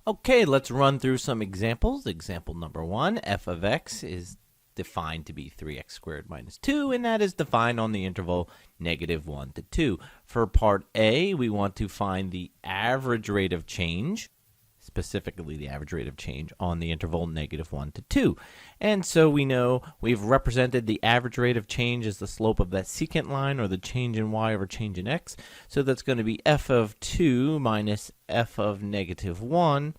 Okay, let's run through some examples. Example number 1, f of x is defined to be 3x squared minus 2, and that is defined on the interval -1 to 2. For part A, we want to find the average rate of change, specifically the average rate of change on the interval -1 to 2. And so we know we've represented the average rate of change as the slope of that secant line, or the change in y over change in x. So that's going to be f of 2 minus f of -1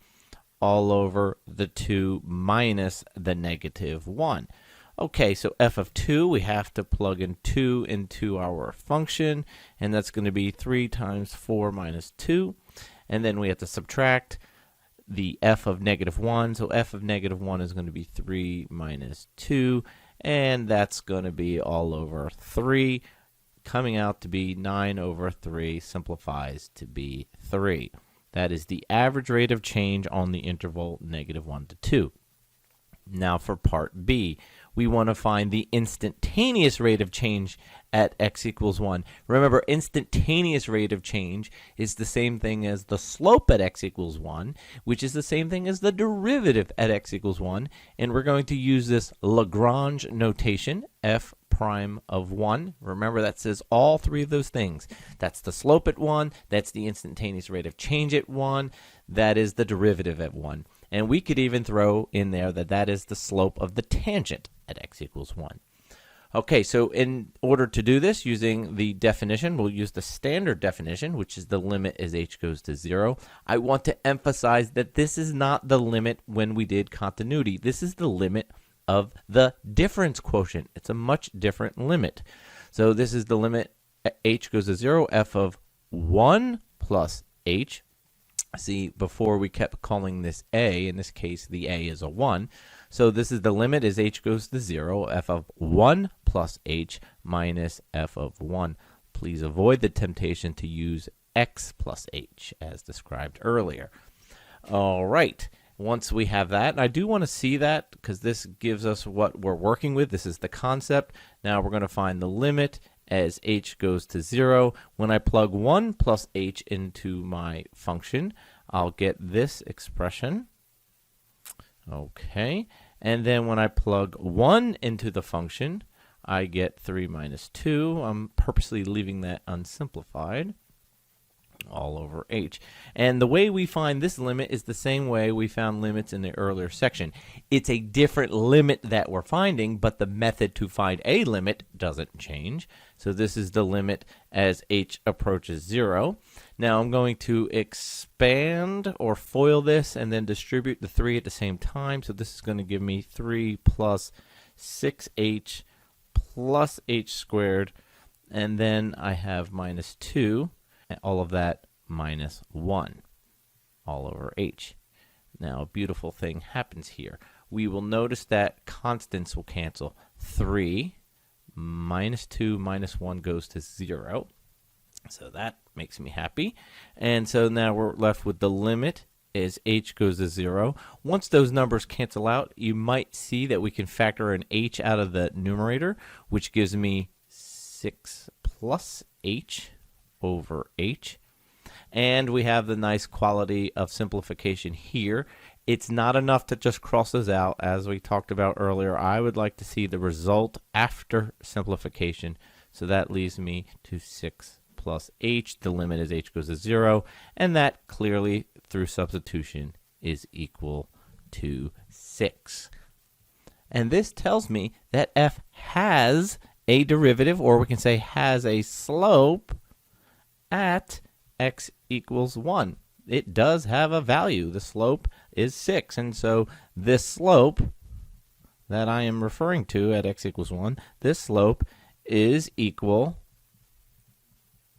all over the 2 minus the -1. Okay, so f of 2, we have to plug in 2 into our function, and that's going to be 3 times 4 minus 2. And then we have to subtract the f of -1, so f of -1 is going to be 3 minus 2, and that's going to be all over 3, coming out to be 9 over 3, simplifies to be 3. That is the average rate of change on the interval -1 to 2. Now for part B, we want to find the instantaneous rate of change at x equals 1. Remember, instantaneous rate of change is the same thing as the slope at x equals 1, which is the same thing as the derivative at x equals 1. And we're going to use this Lagrange notation, f prime of 1. Remember, that says all three of those things. That's the slope at 1, that's the instantaneous rate of change at 1, that is the derivative at 1. And we could even throw in there that that is the slope of the tangent at x equals 1. Okay, so in order to do this using the definition, we'll use the standard definition, which is the limit as h goes to 0. I want to emphasize that this is not the limit when we did continuity. This is the limit of the difference quotient. It's a much different limit. So this is the limit h goes to 0, f of 1 plus h. See, before we kept calling this a. In this case, the a is a 1. So this is the limit as h goes to 0, f of 1 plus h minus f of 1. Please avoid the temptation to use x plus h as described earlier. All right. Once we have that, and I do want to see that because this gives us what we're working with. This is the concept. Now we're going to find the limit as h goes to 0. When I plug 1 plus h into my function, I'll get this expression. Okay. And then when I plug 1 into the function, I get 3 minus 2. I'm purposely leaving that unsimplified, all over h. And the way we find this limit is the same way we found limits in the earlier section. It's a different limit that we're finding, but the method to find a limit doesn't change. So this is the limit as h approaches 0. Now I'm going to expand or FOIL this and then distribute the 3 at the same time. So this is going to give me 3 plus 6h plus h squared. And then I have minus 2. And all of that minus 1 all over h. Now a beautiful thing happens here. We will notice that constants will cancel. 3 minus 2 minus 1 goes to 0. So that makes me happy. And so now we're left with the limit as h goes to 0. Once those numbers cancel out, you might see that we can factor an h out of the numerator, which gives me 6 plus h over h. And we have the nice quality of simplification here. It's not enough to just cross those out. As we talked about earlier, I would like to see the result after simplification. So that leaves me to 6 plus h. The limit as h goes to 0. And that clearly, through substitution, is equal to 6. And this tells me that f has a derivative, or we can say has a slope, at x equals 1. It does have a value. The slope is 6. And so this slope that I am referring to at x equals 1, this slope is equal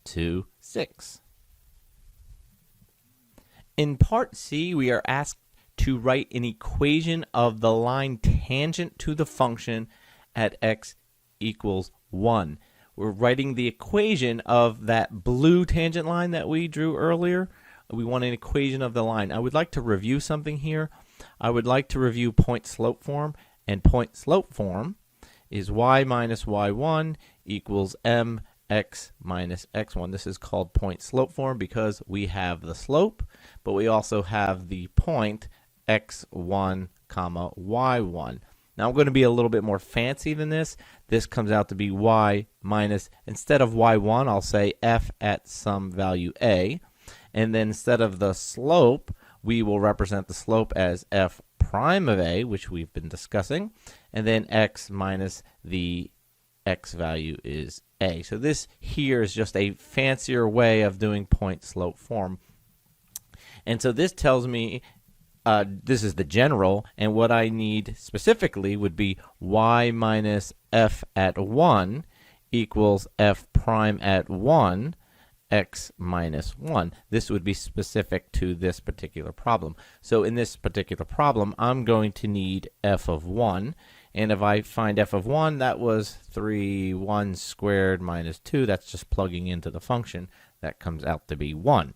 to 6. In part C, we are asked to write an equation of the line tangent to the function at x equals 1. We're writing the equation of that blue tangent line that we drew earlier. We want an equation of the line. I would like to review something here. I would like to review point slope form. And point slope form is y minus y1 equals mx minus x1. This is called point slope form because we have the slope, but we also have the point x1 comma y1. Now I'm going to be a little bit more fancy than this. This comes out to be y minus, instead of y1, I'll say f at some value a. And then instead of the slope, we will represent the slope as f prime of a, which we've been discussing. And then x minus the x value is a. So this here is just a fancier way of doing point slope form. And so this tells me this is the general, and what I need specifically would be y minus f at 1 equals f prime at 1 x minus 1. This would be specific to this particular problem. So in this particular problem, I'm going to need f of 1. And if I find f of 1, that was 1 squared minus 2. That's just plugging into the function. That comes out to be 1.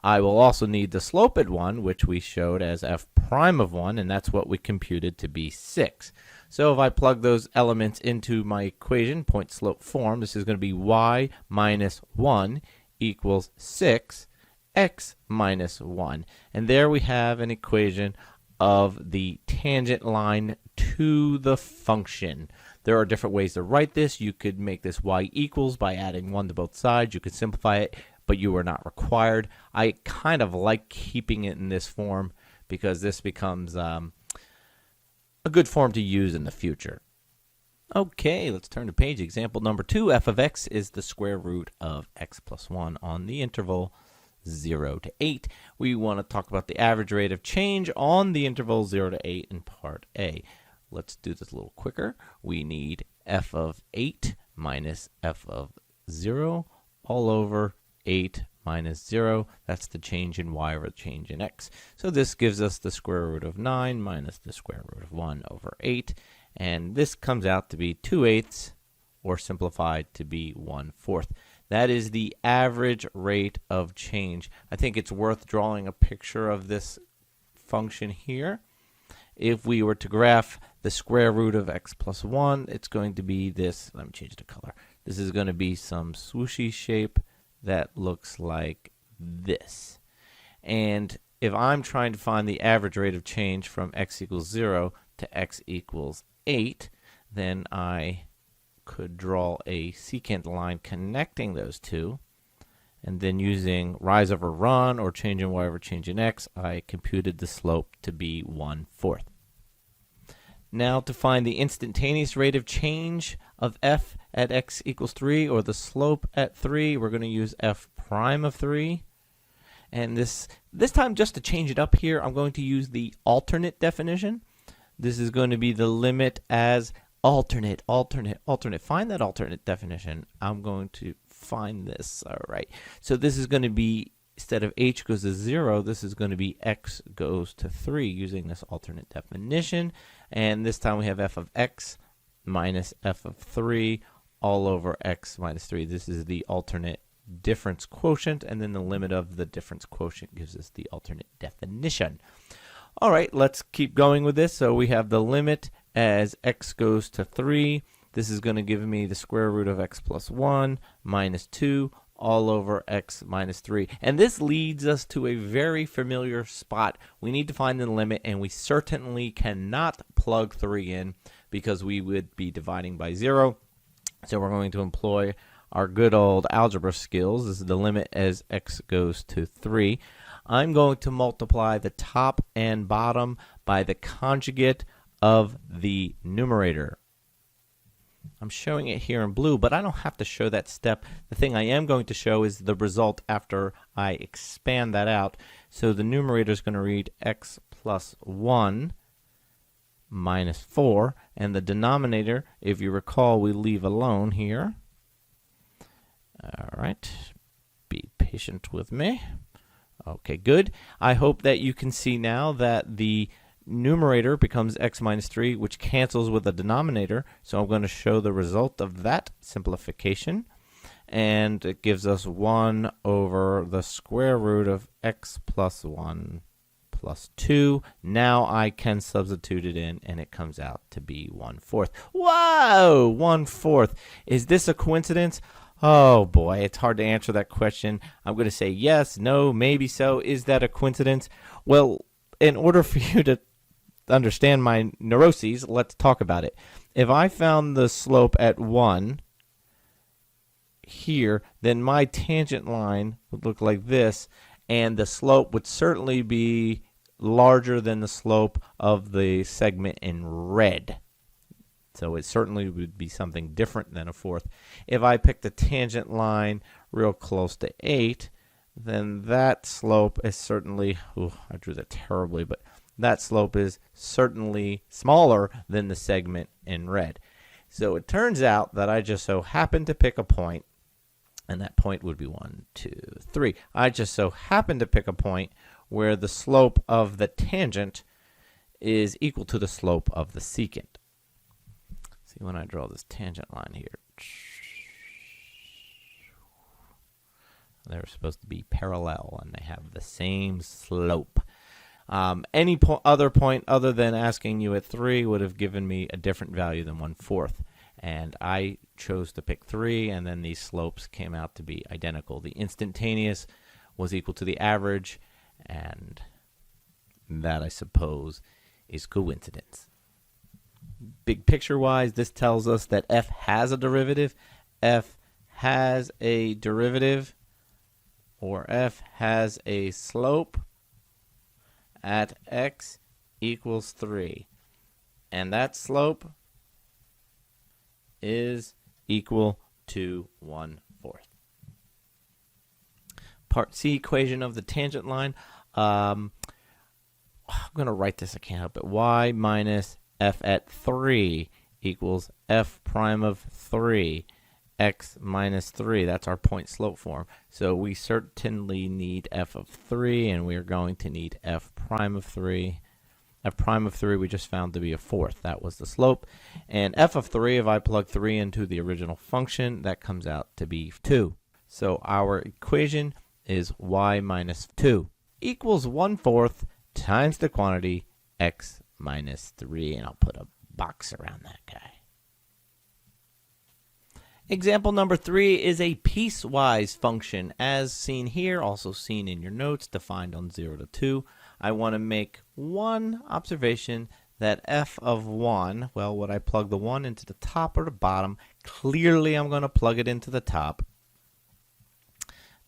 I will also need the slope at 1, which we showed as f prime of 1, and that's what we computed to be 6. So if I plug those elements into my equation, point slope form, this is going to be y minus 1 equals 6 x minus 1. And there we have an equation of the tangent line to the function. There are different ways to write this. You could make this y equals by adding 1 to both sides. You could simplify it, but you are not required. I kind of like keeping it in this form because this becomes a good form to use in the future. Okay, let's turn to page. Example number 2, f of x is the square root of x plus 1 on the interval 0 to 8. We want to talk about the average rate of change on the interval 0 to 8 in part A. Let's do this a little quicker. We need f of 8 minus f of 0 all over 8 minus 0. That's the change in y over the change in x. So this gives us the square root of 9 minus the square root of 1 over 8. And this comes out to be 2/8, or simplified to be 1/4. That is the average rate of change. I think it's worth drawing a picture of this function here. If we were to graph the square root of x plus 1, it's going to be this. Let me change the color. This is going to be some swooshy shape that looks like this. And if I'm trying to find the average rate of change from x equals 0 to x equals 8, then I could draw a secant line connecting those two, and then using rise over run or change in y over change in x, I computed the slope to be 1/4. Now to find the instantaneous rate of change of f at x equals 3, or the slope at 3, we're going to use f prime of 3. And this time, just to change it up here, I'm going to use the alternate definition. This is going to be the limit as alternate. Find that alternate definition. I'm going to find this. All right. So this is going to be, instead of h goes to 0, this is going to be x goes to 3 using this alternate definition. And this time we have f of x minus f of 3 all over x minus 3. This is the alternate difference quotient, and then the limit of the difference quotient gives us the alternate definition. All right, let's keep going with this. So we have the limit as x goes to 3. This is going to give me the square root of x plus 1 minus 2 all over x minus 3. And this leads us to a very familiar spot. We need to find the limit, and we certainly cannot plug 3 in because we would be dividing by 0. So we're going to employ our good old algebra skills. This is the limit as x goes to 3. I'm going to multiply the top and bottom by the conjugate of the numerator. I'm showing it here in blue, but I don't have to show that step. The thing I am going to show is the result after I expand that out. So the numerator is going to read x plus 1 minus 4, and the denominator, if you recall, we leave alone here. All right, be patient with me. Okay, good. I hope that you can see now that the numerator becomes x minus 3, which cancels with the denominator. So I'm going to show the result of that simplification. And it gives us 1 over the square root of x plus 1 plus 2. Now I can substitute it in, and it comes out to be 1/4. Whoa! 1/4. Is this a coincidence? Oh boy, it's hard to answer that question. I'm going to say yes, no, maybe so. Is that a coincidence? Well, in order for you to understand my neuroses, let's talk about it. If I found the slope at 1 here, then my tangent line would look like this, and the slope would certainly be larger than the slope of the segment in red. So it certainly would be something different than a fourth. If I pick the tangent line real close to 8, then that slope is certainly, I drew that terribly, but that slope is certainly smaller than the segment in red. So it turns out that I just so happen to pick a point, and that point would be 1, 2, 3. I just so happen to pick a point where the slope of the tangent is equal to the slope of the secant. See, when I draw this tangent line here, they're supposed to be parallel, and they have the same slope. Any other point other than asking you at 3 would have given me a different value than 1/4. And I chose to pick 3, and then these slopes came out to be identical. The instantaneous was equal to the average, and that, I suppose, is coincidence. Big picture-wise, this tells us that f has a derivative. F has a derivative, or f has a slope at x equals 3. And that slope is equal to 1/4. Part C, equation of the tangent line. I'm going to write this, I can't help it. Y minus f at 3 equals f prime of 3, x minus 3. That's our point slope form. So we certainly need f of 3, and we are going to need f prime of 3. F prime of 3 we just found to be a fourth. That was the slope. And f of 3, if I plug 3 into the original function, that comes out to be 2. So our equation is y minus 2 equals 1/4 times the quantity x minus 3. And I'll put a box around that guy. Example number 3 is a piecewise function, as seen here, also seen in your notes, defined on 0 to 2. I want to make one observation that f of 1, well, would I plug the 1 into the top or the bottom? Clearly, I'm going to plug it into the top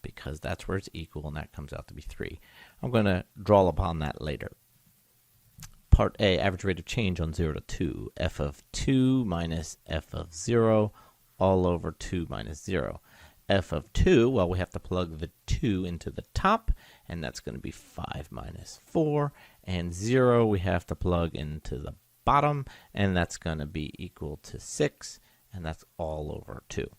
because that's where it's equal, and that comes out to be 3. I'm going to draw upon that later. Part A, average rate of change on 0 to 2. F of 2 minus f of 0 all over 2 minus 0. F of 2, well, we have to plug the 2 into the top, and that's going to be 5 minus 4. And 0 we have to plug into the bottom, and that's going to be equal to 6, and that's all over 2.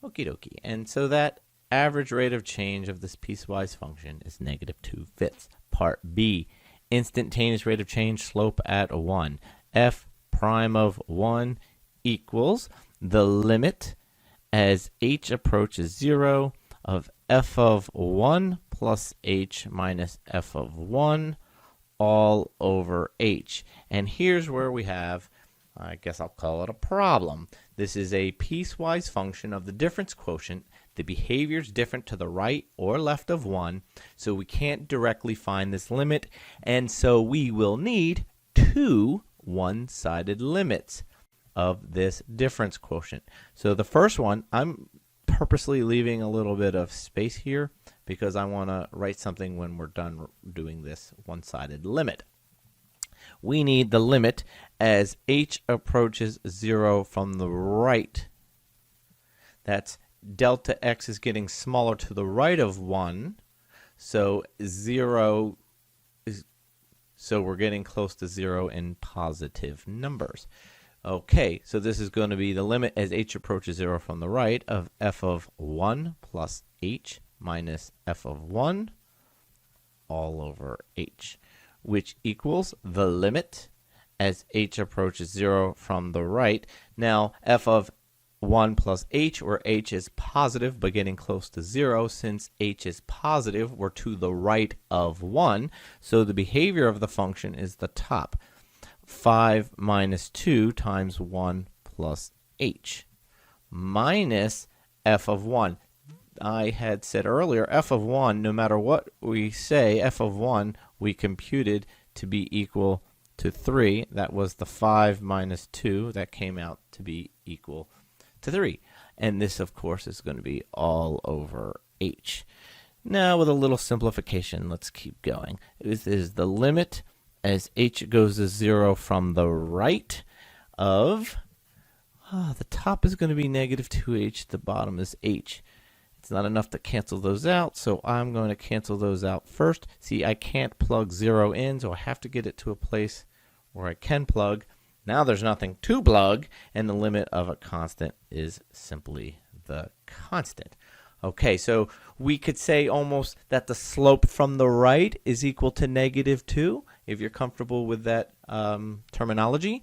Okie dokie. And so that average rate of change of this piecewise function is -2/5. Part B, instantaneous rate of change, slope at 1. F prime of 1 equals the limit as h approaches 0 of f of 1 plus h minus f of 1 all over h. And here's where we have, I guess I'll call it a problem. This is a piecewise function of the difference quotient. The behavior is different to the right or left of 1, so we can't directly find this limit, and so we will need 2 one-sided limits of this difference quotient. So the first one, I'm purposely leaving a little bit of space here because I want to write something when we're done doing this one-sided limit. We need the limit as h approaches 0 from the right. That's delta x is getting smaller to the right of 1, so 0 is, so we're getting close to 0 in positive numbers. Okay, so this is going to be the limit as h approaches 0 from the right of f of 1 plus h minus f of 1 all over h, which equals the limit as h approaches 0 from the right. Now, f of 1 plus h, where h is positive but getting close to 0, since h is positive, we're to the right of 1, so the behavior of the function is the top. 5 minus 2 times 1 plus h minus f of 1. I had said earlier, f of 1, no matter what we say, f of 1 we computed to be equal to 3. That was the 5 minus 2. That came out to be equal to 3. And this, of course, is going to be all over h. Now, with a little simplification, let's keep going. This is the limit as h goes to 0 from the right of, the top is going to be negative 2h, the bottom is h. It's not enough to cancel those out, so I'm going to cancel those out first. See, I can't plug 0 in, so I have to get it to a place where I can plug. Now there's nothing to plug, and the limit of a constant is simply the constant. Okay, so we could say almost that the slope from the right is equal to negative 2, if you're comfortable with that terminology.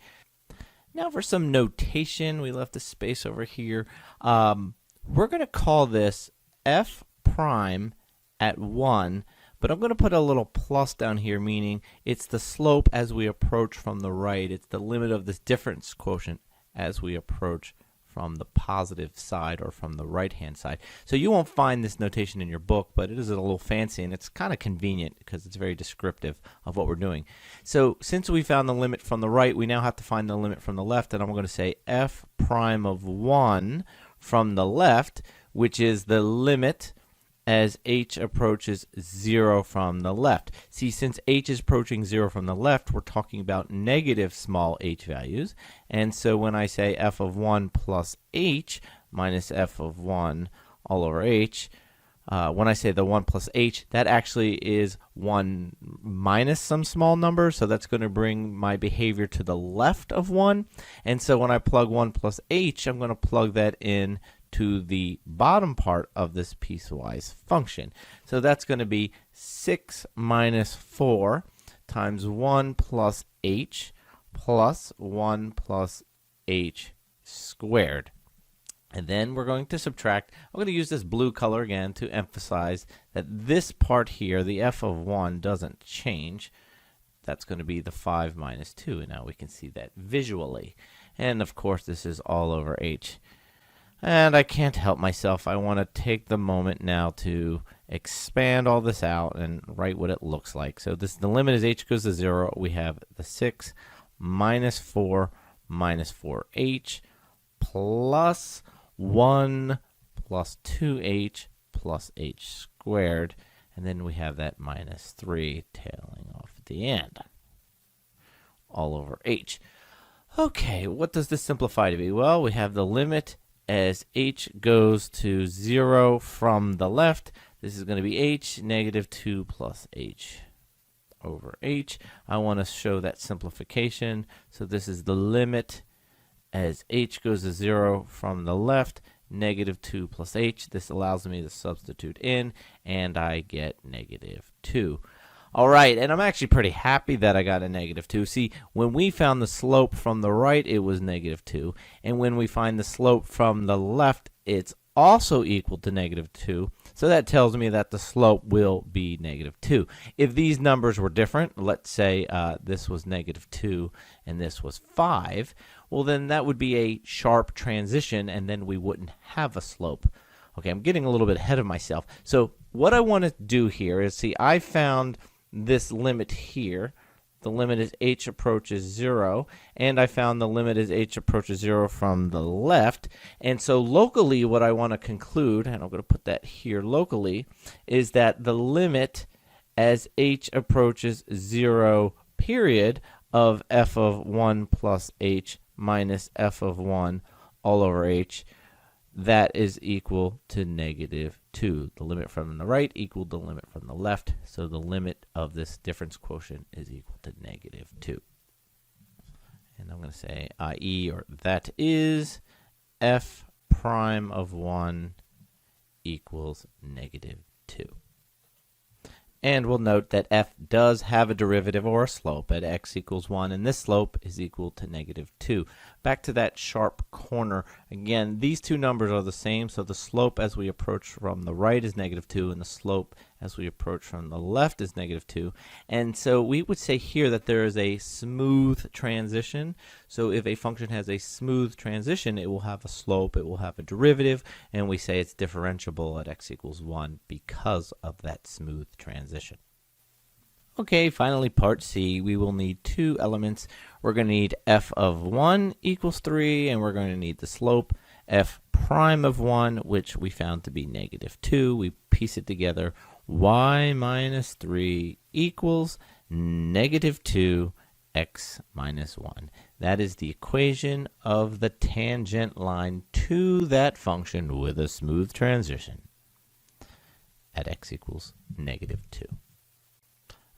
Now for some notation, we left a space over here. We're going to call this f prime at 1, but I'm going to put a little plus down here, meaning it's the slope as we approach from the right. It's the limit of this difference quotient as we approach from the positive side or from the right-hand side. So you won't find this notation in your book, but it is a little fancy, and it's kind of convenient because it's very descriptive of what we're doing. So since we found the limit from the right, we now have to find the limit from the left, and I'm going to say f prime of 1 from the left, which is the limit as h approaches 0 from the left. See, since h is approaching 0 from the left, we're talking about negative small h values. And so when I say f of 1 plus h minus f of 1 all over h, when I say the 1 plus h, that actually is 1 minus some small number, so that's going to bring my behavior to the left of 1. And so when I plug 1 plus h, I'm going to plug that in to the bottom part of this piecewise function. So that's going to be 6 minus 4 times 1 plus h plus 1 plus h squared. And then we're going to subtract. I'm going to use this blue color again to emphasize that this part here, the f of 1, doesn't change. That's going to be the 5 minus 2, and now we can see that visually. And of course, this is all over h. And I can't help myself. I want to take the moment now to expand all this out and write what it looks like. So the limit as h goes to 0. We have the 6 minus 4 minus 4h plus 1 plus 2h plus h squared. And then we have that minus 3 tailing off at the end. All over h. Okay, what does this simplify to be? Well, we have the limit as h goes to 0 from the left. This is going to be h, negative 2 plus h over h. I want to show that simplification. So this is the limit as h goes to 0 from the left, negative 2 plus h. This allows me to substitute in, and I get negative 2. All right, and I'm actually pretty happy that I got a negative 2. See, when we found the slope from the right, it was negative 2. And when we find the slope from the left, it's also equal to negative 2. So that tells me that the slope will be negative 2. If these numbers were different, let's say this was negative 2 and this was 5, well, then that would be a sharp transition, and then we wouldn't have a slope. Okay, I'm getting a little bit ahead of myself. So what I want to do here is, see, I found this limit here. The limit as h approaches 0, and I found the limit as h approaches 0 from the left. And so locally, what I want to conclude, and I'm going to put that here locally, is that the limit as h approaches 0 period of f of 1 plus h minus f of 1 all over h, that is equal to negative 2. The limit from the right equaled the limit from the left, so the limit of this difference quotient is equal to negative 2. And I'm going to say i.e., or that is, f prime of 1 equals negative 2. And we'll note that f does have a derivative or a slope at x equals 1, and this slope is equal to negative 2. back to that sharp corner. Again, these two numbers are the same, so the slope as we approach from the right is -2, and the slope as we approach from the left is -2. And so we would say here that there is a smooth transition. So if a function has a smooth transition, it will have a slope, it will have a derivative, and we say it's differentiable at x equals 1 because of that smooth transition. Okay, finally part C, we will need two elements. We're going to need f of 1 equals 3, and we're going to need the slope f prime of 1, which we found to be -2. We piece it together. Y minus 3 equals -2 x minus 1. That is the equation of the tangent line to that function with a smooth transition at x equals -2.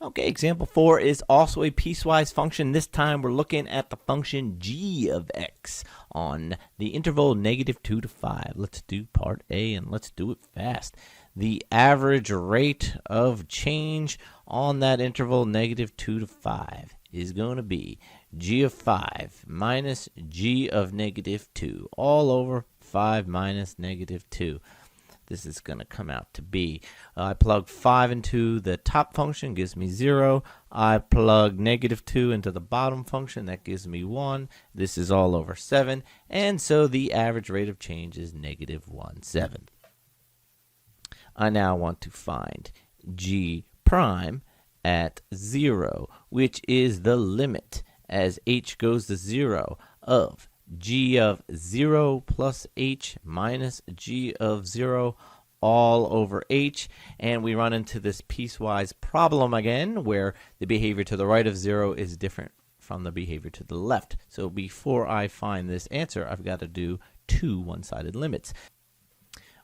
Okay, example 4 is also a piecewise function. This time we're looking at the function g of x on the interval -2 to 5. Let's do part A and let's do it fast. The average rate of change on that interval -2 to 5 is going to be g of 5 minus g of -2 all over 5 minus -2. This is going to come out to be, I plug 5 into the top function, gives me 0. I plug -2 into the bottom function, that gives me 1. This is all over 7. And so the average rate of change is -1/7. I now want to find g prime at 0, which is the limit as h goes to 0 of g of 0 plus h minus g of 0 all over h. And we run into this piecewise problem again, where the behavior to the right of 0 is different from the behavior to the left. So before I find this answer, I've got to do two one-sided limits.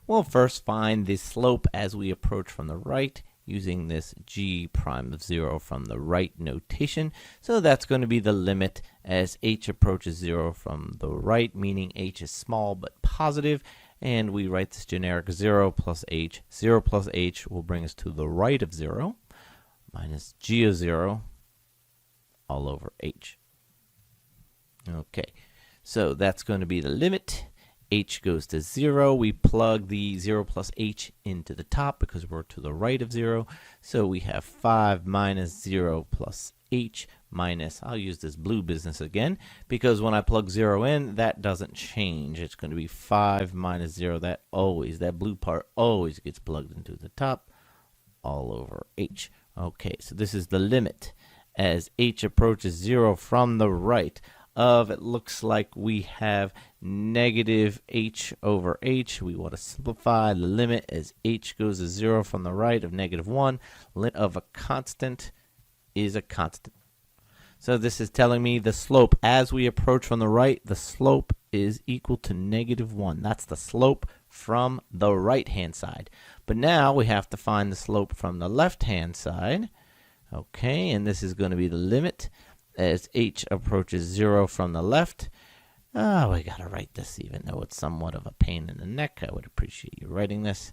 We'll first find the slope as we approach from the right, using this g prime of 0 from the right notation. So that's going to be the limit as h approaches 0 from the right, meaning h is small but positive. And we write this generic 0 plus h. 0 plus h will bring us to the right of 0, minus g of 0 all over h. Okay, so that's going to be the limit. H goes to 0. We plug the 0 plus h into the top because we're to the right of 0. So we have 5 minus 0 plus h minus, I'll use this blue business again, because when I plug 0 in, that doesn't change. It's going to be 5 minus 0. That blue part always gets plugged into the top, all over h. Okay, so this is the limit as h approaches 0 from the right of, it looks like we have negative h over h. We want to simplify the limit as h goes to 0 from the right of -1. Limit of a constant is a constant. So this is telling me the slope as we approach from the right, the slope is equal to -1. That's the slope from the right-hand side. But now we have to find the slope from the left-hand side. Okay, and this is going to be the limit as h approaches 0 from the left. Oh, we got to write this even though it's somewhat of a pain in the neck. I would appreciate you writing this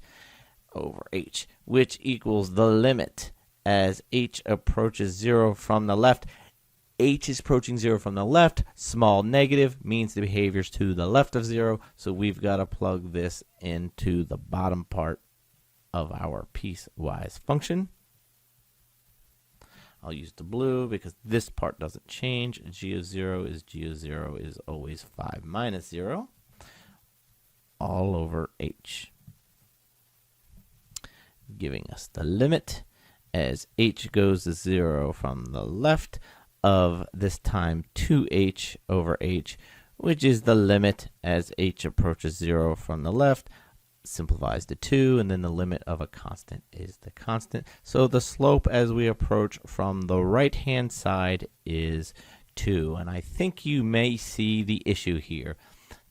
over h, which equals the limit as h approaches 0 from the left. H is approaching 0 from the left. Small negative means the behavior's to the left of 0. So we've got to plug this into the bottom part of our piecewise function. I'll use the blue because this part doesn't change. G of 0 is always 5 minus 0 all over h, giving us the limit as h goes to 0 from the left of, this time, 2h over h, which is the limit as h approaches 0 from the left. Simplifies to 2, and then the limit of a constant is the constant. So the slope as we approach from the right-hand side is 2. And I think you may see the issue here.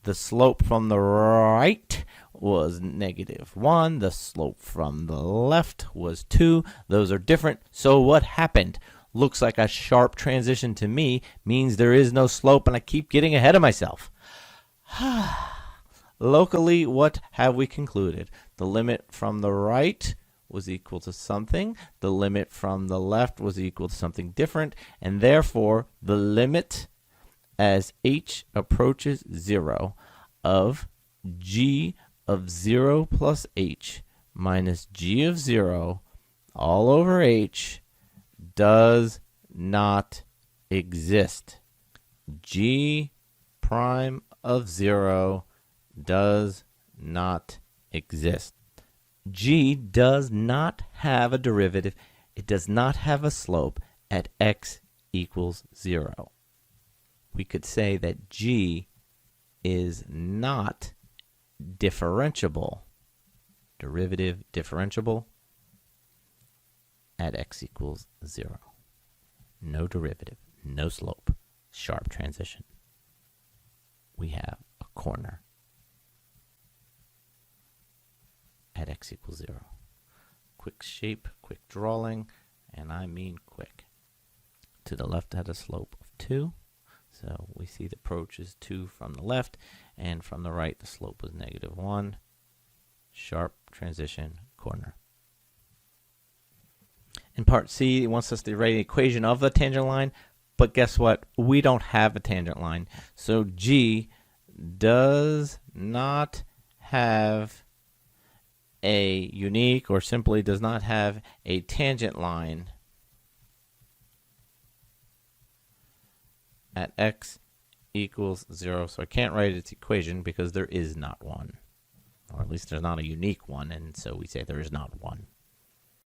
The slope from the right was -1. The slope from the left was 2. Those are different. So what happened? Looks like a sharp transition to me, means there is no slope, and I keep getting ahead of myself. Locally, what have we concluded? The limit from the right was equal to something. The limit from the left was equal to something different. And therefore, the limit as h approaches 0 of g of 0 plus h minus g of 0 all over h does not exist. G prime of 0 does not exist. G does not have a derivative. It does not have a slope at x equals 0. We could say that G is not differentiable, derivative differentiable at x equals 0. No derivative, no slope, sharp transition. We have a corner at x equals 0. Quick shape, quick drawing, and I mean quick. To the left had a slope of 2. So we see the approach is 2 from the left, and from the right the slope was -1. Sharp transition, corner. In part C, it wants us to write an equation of the tangent line, but guess what? We don't have a tangent line. So G does not have a unique, or simply does not have a tangent line at x equals 0. So I can't write its equation because there is not one. Or at least there's not a unique one, and so we say there is not one.